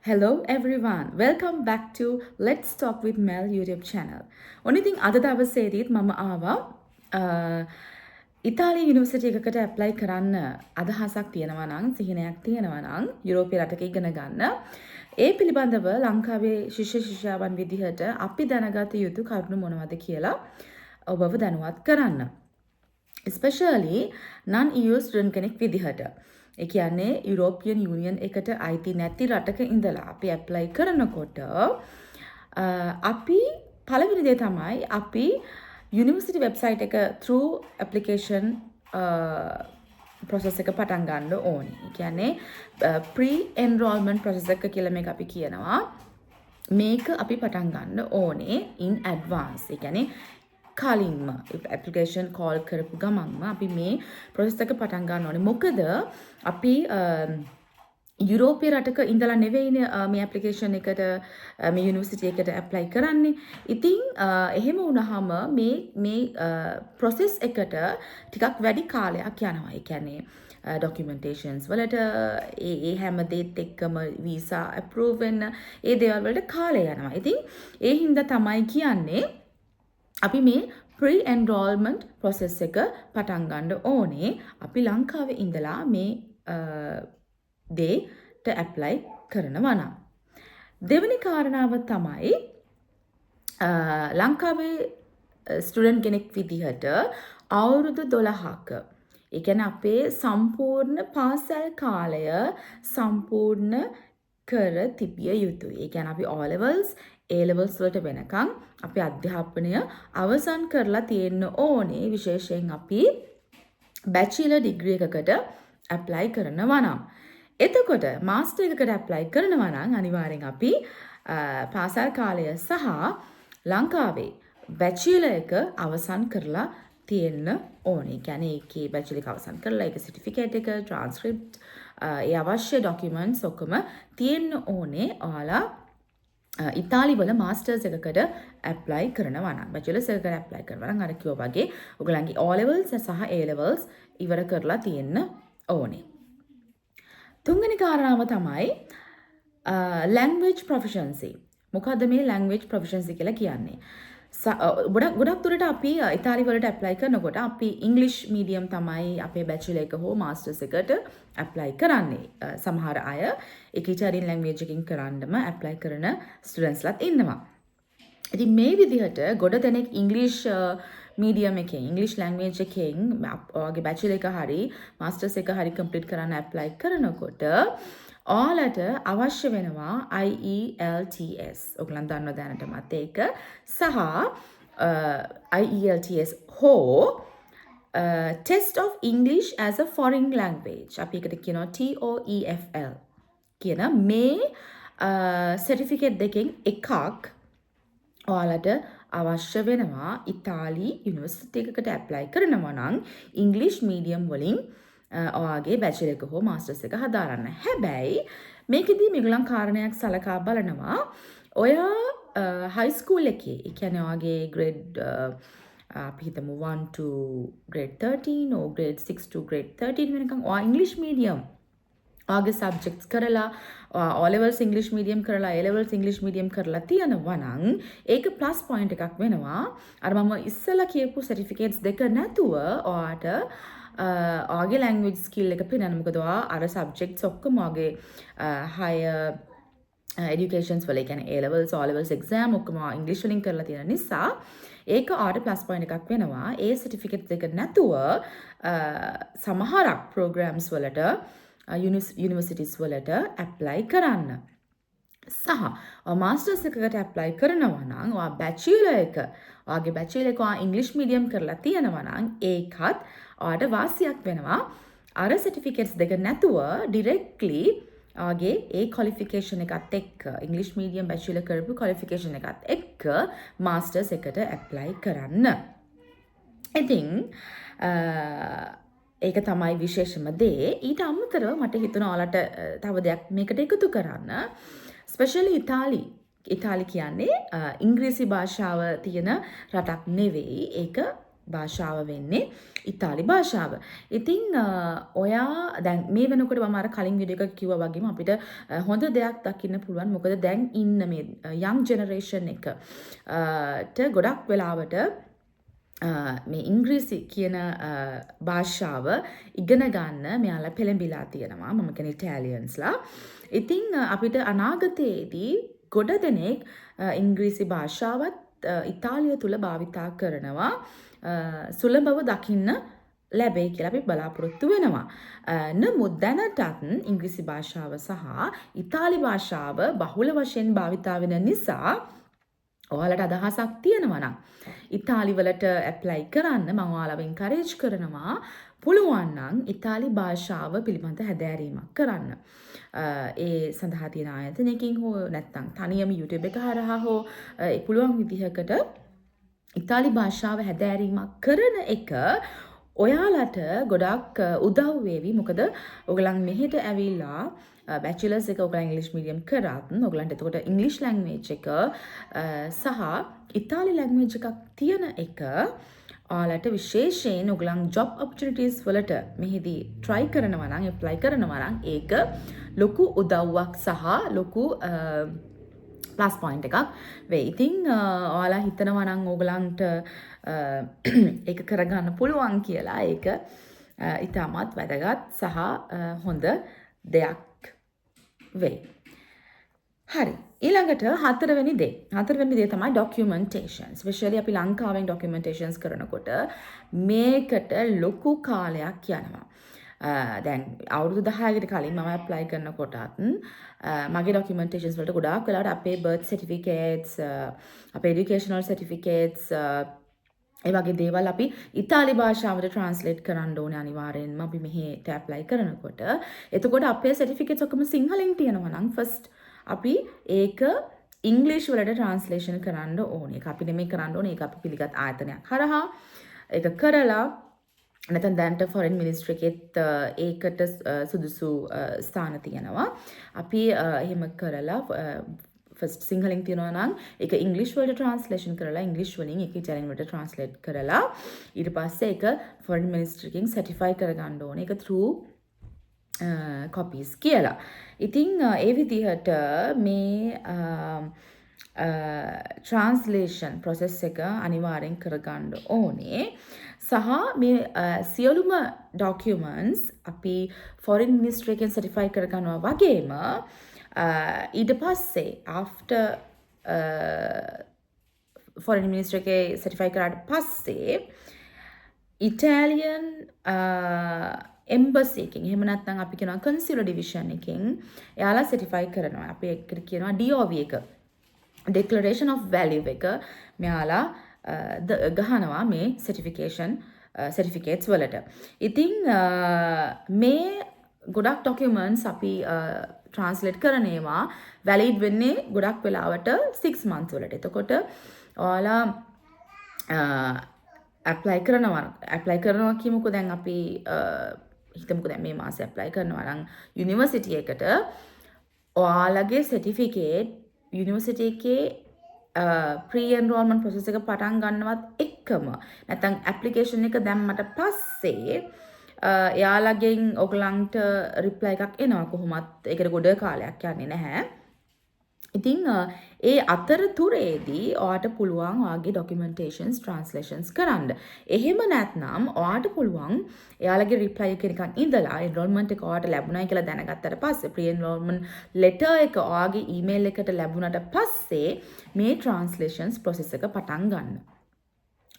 Hello everyone. Welcome back to Let's Talk with Mel YouTube channel. ඔනිතින් අද දවසේදීත් මම ආවා ඉතාලි university එකකට ඇප්ලයි කරන්න අදහසක් තියෙනවා නම් සිහිනයක් තියෙනවා නම් යුරෝපීය රටක ඉගෙන ගන්න. ඒ පිළිබඳව ලංකාවේ ශිෂ්‍ය ශිෂ්‍යාවන් විදිහට අපි දැනගත යුතු කරුණු මොනවද කියලා ඔබව දැනුවත් කරන්න. especially non-EU student කෙනෙක් විදිහට. ඒ කියන්නේ යුරෝපියන් යුනියන් එකට අයිති නැති රටක ඉඳලා අපි ඇප්ලයි කරනකොට අපි පළවෙනි දේ තමයි අපි යුනිවර්සිටි වෙබ්සයිට් එක through application process එක පටන් ගන්න ඕනේ. ඒ කියන්නේ pre-enrollment process එක කියලා මේක අපි කියනවා. මේක අපි පටන් ගන්න ඕනේ in advance. ඒ කියන්නේ කලින්ම ඇප්ලිකේෂන් කෝල් කරපු ගමන්ම අපි මේ ප්‍රොසෙස් එක පටන් ගන්න ඕනේ. මොකද අපි යුරෝපීය රටක ඉඳලා නෙවෙයිනේ මේ ඇප්ලිකේෂන් එකට මේ යුනිවර්සිටි එකට ඇප්ලයි කරන්නේ. ඉතින් එහෙම වුණාම මේ ප්‍රොසෙස් එකට ටිකක් වැඩි කාලයක් යනවා. ඒ කියන්නේ documentations වලට ඒ හැම දේත් එක්කම වීසා අප්‍රූව් වෙන්න ඒ දේවල් වලට කාලය යනවා. ඉතින් ඒ හින්දා තමයි කියන්නේ අපි මේ pre-enrollment process එක පටන් ගන්න ඕනේ. අපි ලංකාවේ ඉඳලා මේ දේට apply කරනවා නම්. දෙවෙනි කාරණාව තමයි ලංකාවේ ස්ටුඩන්ට් කෙනෙක් විදිහට අවුරුදු 12ක ඒ කියන්නේ අපේ සම්පූර්ණ පාසල් කාලය සම්පූර්ණ කර තිබිය යුතුයි. ඒ කියන්නේ අපි O levels A levels වලට වෙනකන් අපි අධ්‍යාපනය අවසන් කරලා තියෙන්න ඕනේ. විශේෂයෙන් අපි බැචලර් ඩිග්‍රී එකකට ඇප්ලයි කරනවා නම්. එතකොට මාස්ටර් එකකට ඇප්ලයි කරනවා නම් අනිවාර්යෙන් අපි පාසල් කාලය සහ ලංකාවේ බැචලර් එක අවසන් කරලා තියෙන්න ඕනේ. ඒ කියන්නේ ඒකේ බැචලර් එක අවසන් කරලා ඒක සර්ටිෆිකේට් එක, ට්‍රාන්ස්ක්‍රිප්ට්, ඒ අවශ්‍ය ඩොකියුමන්ට්ස් ඔක්කොම තියෙන්න ඕනේ. ඔයාලා ඉතාලි වල මාස්ටර්ස් එකකට ඇප්ලයි කරනවා නම් බැචලර්ස් එකකට ඇප්ලයි කරනවා නම් අර කිව්වා වගේ ඔයගලන්ගේ O levels සහ A levels ඉවර කරලා තියෙන්න ඕනේ. තුන්වෙනි කාරණාව තමයි language proficiency. මොකද්ද මේ language proficiency කියලා කියන්නේ? ගොඩක් දුරට අපි ඉතාලි වලට ඇප්ලයි කරනකොට අපි ඉංග්ලිෂ් මීඩියම් තමයි අපේ බැචලර් එක හෝ මාස්ටර්ස් එකට ඇප්ලයි කරන්නේ. සමහර අය ඒක ඉතාලියන් ලැන්ග්වේජ් එකකින් කරන්නම ඇප්ලයි කරන ස්ටුඩන්ට්ස්ලාත් ඉන්නවා. ඉතින් මේ විදිහට ගොඩ දෙනෙක් ඉංග්ලිෂ් මීඩියම් එකෙන් ඉංග්ලිෂ් ලැන්ග්වේජ් එකෙන් ඔයාගේ බැචලර් එක හරි මාස්ටර්ස් එක හරි කම්ප්ලීට් කරන්න ඇප්ලයි කරනකොට ඔයාලට අවශ්‍ය වෙනවා IELTS. ඔයගලන් දන්නව දැනටමත් ඒක සහ IELTS හෝ Test of English as a Foreign Language. අපි එකට කියනවා TOEFL කියන මේ සර්ටිෆිකේට් දෙකෙන් එකක් ඔයාලට අවශ්‍ය වෙනවා ඉතාලි යුනිවර්සිටි එකකට ඇප්ලයි කරනවා නම් ඉංග්ලිෂ් මීඩියම් වලින් ඔයාගේ බැචලර් එක හෝ මාස්ටර්ස් එක හදාරන්න. හැබැයි මේකෙදී මේගොල්ලන් කාරණයක් සලකා බලනවා. ඔයා හයි ස්කූල් එකේ, ඒ කියන්නේ ඔයාගේ grade අපි හිතමු 1 to grade 13 or grade 6 to grade 13 වෙනකන් ඔයා ඉංග්ලිෂ් මීඩියම් ඔයාගේ සබ්ජෙක්ට්ස් කරලා O levels ඉංග්ලිෂ් මීඩියම් කරලා A levels ඉංග්ලිෂ් මීඩියම් කරලා තියෙනවා නම් ඒක ප්ලස් පොයින්ට් එකක් වෙනවා. අර මම ඉස්සෙල්ලා කියපු සර්ටිෆිකේට්ස් දෙක නැතුව ඔයාට ඔයාගේ ලැන්ග්වේජ් ස්කිල් එක පේනන්න. මොකද ඔයා අර සබ්ජෙක්ට්ස් ඔක්කොම ඔයාගේ higher educations වල, ඒ කියන්නේ A levels O levels exam ඔක්කොම ඉංග්‍රීසි වලින් කරලා තියෙන නිසා ඒක ආට ප්ලස් පොයින්ට් එකක් වෙනවා. ඒ සර්ටිෆිකේට් දෙක නැතුව සමහරක් ප්‍රෝග්‍රෑම්ස් වලට යුනිවර්සිටිස් වලට ඇප්ලයි කරන්න. සහ මාස්ටර්ස් එකකට ඇප්ලයි කරනවා නම් ඔයා බැචලර් එක ඔයාගේ බැචලර් එක ඔයා ඉංග්ලිෂ් මීඩියම් කරලා තියෙනවා නම් ඒකත් ඔයාට වාසියක් වෙනවා. අර සර්ටිෆිකේට්ස් දෙක නැතුව ඩිරෙක්ට්ලි ඔයාගේ ඒ ක්වොලිෆිකේෂන් එකත් එක්ක ඉංග්ලිෂ් මීඩියම් බැචලර් කරපු ක්වොලිෆිකේෂන් එකත් එක්ක මාස්ටර්ස් එකට ඇප්ලයි කරන්න. ඉතින් ඒක තමයි විශේෂම දේ. ඊට අමතරව මට හිතුණා ඔයාලට තව දෙයක් මේකට එකතු කරන්න. ස්පෙෂලි ඉතාලි කියන්නේ ඉංග්‍රීසි භාෂාව තියෙන රටක් නෙවෙයි. ඒක භාෂාව වෙන්නේ ඉතාලි භාෂාව. ඉතින් ඔයා දැන් මේ වෙනකොට මම අර කලින් වීඩියෝ එකක කිව්වා වගේම අපිට හොඳ දෙයක් දකින්න පුළුවන්. මොකද දැන් ඉන්න මේ යං ජෙනරේෂන් එක ට ගොඩක් වෙලාවට මේ ඉංග්‍රීසි කියන භාෂාව ඉගෙන ගන්න මෙයාලා පෙළඹිලා තියෙනවා. මම කියන්නේ ඉටාලියන්ස්ලා. ඉතින් අපිට අනාගතයේදී ගොඩ දෙනෙක් ඉංග්‍රීසි භාෂාවත් ඉතාලිය තුල භාවිතා කරනවා. සුලභව දකින්න ලැබෙයි කියලා අපි බලාපොරොත්තු වෙනවා. නමුත් දැනටත් ඉංග්‍රීසි භාෂාව සහ ඉතාලි භාෂාව බහුල වශයෙන් භාවිතා වෙන නිසා ඔයාලට අදහසක් තියෙනවා නම් ඉතාලි වලට ඇප්ලයි කරන්න මම ඔයාලව එන්කරේජ් කරනවා. පුළුවන් නම් ඉතාලි භාෂාව පිළිබඳ හැදෑරීමක් කරන්න. ඒ සඳහා තියෙන ආයතනයකින් හෝ නැත්නම් තනියම YouTube එක හරහා හෝ පුළුවන් විදිහකට ඉතාලි භාෂාව හැදෑරීමක් කරන එක ඔයාලට ගොඩක් උදව් වේවි. මොකද ඔයගලන් මෙහෙට ඇවිල්ලා බැචලර්ස් එක ඔයගලන් ඉංග්‍රීසි මීඩියම් කරත් ඔයගලන්ට එතකොට ඉංග්‍රීසි ලැන්ග්වේජ් එක සහ ඉතාලි ලැන්ග්වේජ් එකක් තියෙන එක ඔයාලට විශේෂයෙන් ඔයගලන් ජොබ් ඔපචුනිටිස් වලට මෙහිදී try කරනවා නම් apply කරනවා නම් ඒක ලොකු උදව්වක් සහ ලොකු ප්ලස් පොයින්ට් එකක් වෙයි. ඉතින් ඔයාලා හිතනවා නම් ඕගලන්ට ඒක කරගන්න පුළුවන් කියලා ඒක ඉතාමත් වැදගත් සහ හොඳ දෙයක් වෙයි. හරි. ඊළඟට හතරවෙනි දේ තමයි documentation. especially අපි ලංකාවෙන් documentations කරනකොට මේකට ලොකු කාලයක් යනවා. දැන් අවුරුදු 10කට කලින් මම apply කරනකොටත් මගේ documentations වලට ගොඩාක් වෙලාවට අපේ birth certificates, අපේ educational certificates ඒ වගේ දේවල් අපි ඉතාලි භාෂාවට translate කරන්න ඕනේ අනිවාර්යෙන්ම අපි මෙහෙට apply කරනකොට. එතකොට අපේ certificates ඔක්කොම සිංහලෙන් තියෙනවා නම් first අපි ඒක ඉංග්‍රීසි වලට translation කරන්න ඕනේ. ඒක අපි නෙමෙයි කරන්න ඕනේ. ඒක අපි පිළිගත් ආයතනයක් හරහා ඒක කරලා නැත්නම් දැන්ට ෆොරෙන් මිනිස්ට්‍රි එකෙත් ඒකට සුදුසු ස්ථාන තියෙනවා. අපි එහෙම කරලා ෆස්ට් සිංහලෙන් තියෙනවා නම් ඒක ඉංග්‍රීසි වලට ට්‍රාන්ස්ලේෂන් කරලා ඉංග්‍රීසි වලින් ඒක ඉතාලියන් වලට ට්‍රාන්ස්ලේට් කරලා ඊට පස්සේ ඒක ෆොරෙන් මිනිස්ට්‍රි එකෙන් සර්ටිෆයි කරගන්න ඕනේ. ඒක through copies කියලා. ඉතින් ඒ විදිහට මේ translation process එක අනිවාර්යෙන් කරගන්න ඕනේ. සහ මේ සියලුම documents අපි foreign ministry එකෙන් certify කරගන්නවා වගේම ඊට පස්සේ after foreign ministry එකේ certify කරාට පස්සේ Italian embassy එකෙන් එහෙම නැත්නම් අපි කියනවා consular division එකෙන් එයාලා certify කරනවා. අපි ඒකට කියනවා DOV එක. Declaration of Value එක මෙයාලා ගහනවා මේ certificates වලට. ඉතින් මේ ගොඩක් documents අපි translate කරන ඒවා valid වෙන්නේ ගොඩක් වෙලාවට 6 months වලට. එතකොට ඔයාලා apply කරනවා කියමුකෝ. දැන් අපි හිතමුකෝ දැන් මේ මාසේ apply කරනවා නම් university එකට ඔයාලගේ certificate university එකේ pre-enrollment process එක පටන් ගන්නවත් එක්කම නැත්නම් application එක දැම්මට පස්සේ එයාලගෙන් ඔයගලන්ට reply එකක් එනවා කොහොමත්. ඒකට ගොඩ කාලයක් යන්නේ නැහැ. ඉතින් ඒ අතරතුරේදී ඔයාට පුළුවන් ඔයාගේ documentations translations කරන්න. එහෙම නැත්නම් ඔයාට පුළුවන් එයාලගේ reply එක නිකන් ඉඳලා enrollment එක ඔයාට ලැබුණයි කියලා දැනගත්තට පස්සේ pre-enrollment letter එක ඔයාගේ email එකට ලැබුණට පස්සේ මේ translations process එක පටන් ගන්න.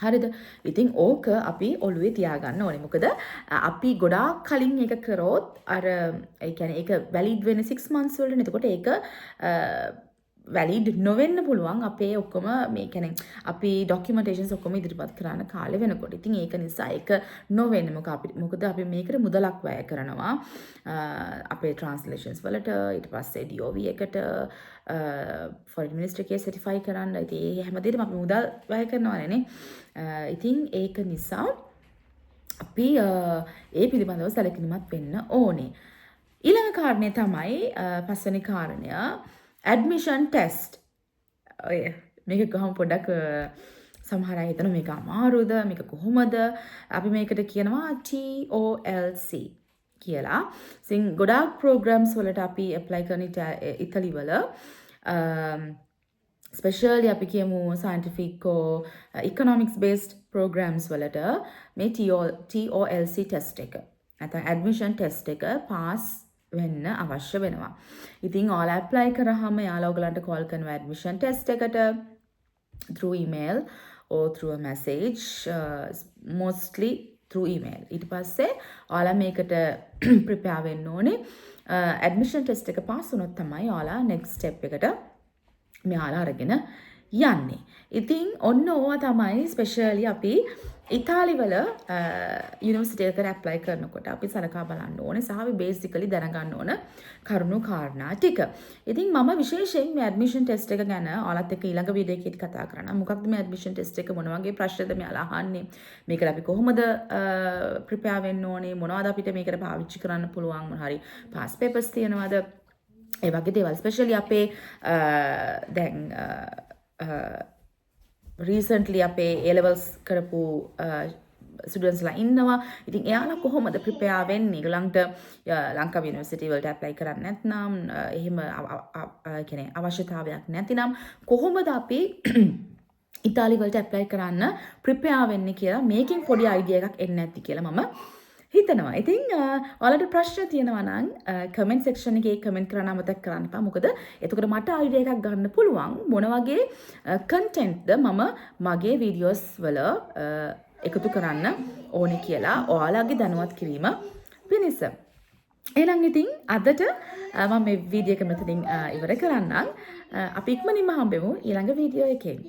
හරිද? ඉතින් ඕක අපි ඔළුවේ තියාගන්න ඕනේ. මොකද අපි ගොඩාක් කලින් එක කරොත් අර ඒ කියන්නේ ඒක වැලිඩ් වෙන 6 months වලට. එතකොට ඒක වැලිඩ් නොවෙන්න පුළුවන් අපේ ඔක්කොම මේ කියන්නේ අපි ડોකියුමන්ටේෂන්ස් ඔක්කොම ඉදිරිපත් කරන කාලේ වෙනකොට. ඉතින් ඒක නිසා ඒක නොවෙන්න මොකද අපි මේකට මුදලක් වැය කරනවා. අපේ ට්‍රාන්ස්ලේෂන්ස් වලට ඊට පස්සේ DOV එකට ෆොරෙන් මිනිස්ට්‍රි එකේ සර්ටිෆයි කරන්න. ඉතින් ඒ හැමදේටම අපි මුදල් වැය කරනවානේ නේ. ඉතින් ඒක නිසා අපි ඒ පිළිබඳව සැලකිලිමත් වෙන්න ඕනේ. ඊළඟ කාරණය තමයි පස්වෙනි කාරණය admission test. ඔය මේක කොහොම පොඩක් සමහර අය හිතන මේක අමාරුද මේක කොහොමද අපි මේකට කියනවා TOLC කියලා. ඉතින් ගොඩාක් programs වලට අපි apply කරන ඉතාලි වල ස්පෙෂලි අපි කියමු scientific or economics based programs වලට මේ TOLC test එක නැත්නම් admission test එක pass වෙන්න අවශ්‍ය වෙනවා. ඉතින් ඔයාලා apply කරාම යාළුවා ඔයගලන්ට call කරනවා admission test එකට through email or through a message, mostly through email. ඊට පස්සේ ඔයාලා මේකට prepare වෙන්න ඕනේ. admission test එක pass වුණොත් තමයි ඔයාලා next step එකට මෙයාලා අරගෙන යන්නේ. ඉතින් ඔන්න ඕවා තමයි ස්පෙෂලි අපි ඉතාලි වල යුනිවර්සිටි එකට ඇප්ලයි කරනකොට අපි සලකා බලන්න ඕනේ සහ අපි බේසිකලි දැනගන්න ඕන කරුණු කාරණා ටික. ඉතින් මම විශේෂයෙන් මේ ඇඩ්මිෂන් ටෙස්ට් එක ගැන ඔයාලත් එක්ක ඊළඟ වීඩියෝ එකේදී කතා කරනවා. මොකක්ද මේ ඇඩ්මිෂන් ටෙස්ට් එක මොන වගේ ප්‍රශ්නද මෙයාලා අහන්නේ? මේකට අපි කොහොමද ප්‍රිපෙයාර් වෙන්න ඕනේ? මොනවද අපිට මේකට පාවිච්චි කරන්න පුළුවන්? මොන හරි පාස් පේපර්ස් තියනවද? ඒ වගේ දේවල් ස්පෙෂලි අපේ දැන් recently අපේ A levels කරපු students ලා ඉන්නවා. ඉතින් එයාලා කොහොමද prepare වෙන්නේ? ඒගොල්ලන්ට ලංකාව යුනිවර්සිටි වලට apply කරන්න නැත්නම් එහෙම කියන්නේ අවශ්‍යතාවයක් නැතිනම් කොහොමද අපි ඉතාලි වලට apply කරන්න prepare වෙන්නේ කියලා මේකෙන් පොඩි idea එකක් එන්නේ නැති කියලා මම හිතනවා. ඉතින් ඔයාලට ප්‍රශ්න තියෙනවා නම් comment section එකේ comment කරන්න අමතක කරන්න එපා. මොකද එතකොට මට idea එකක් ගන්න පුළුවන් මොන වගේ contentද මම මගේ videos වල එකතු කරන්න ඕනේ කියලා ඔයාලගේ දැනුවත් කිරීම පිණිස. එහෙනම් ඉතින් අදට මම මේ වීඩියෝ එක මෙතනින් ඉවර කරන්නම්. අපි ඉක්මනින්ම හම්බෙමු ඊළඟ වීඩියෝ එකෙන්.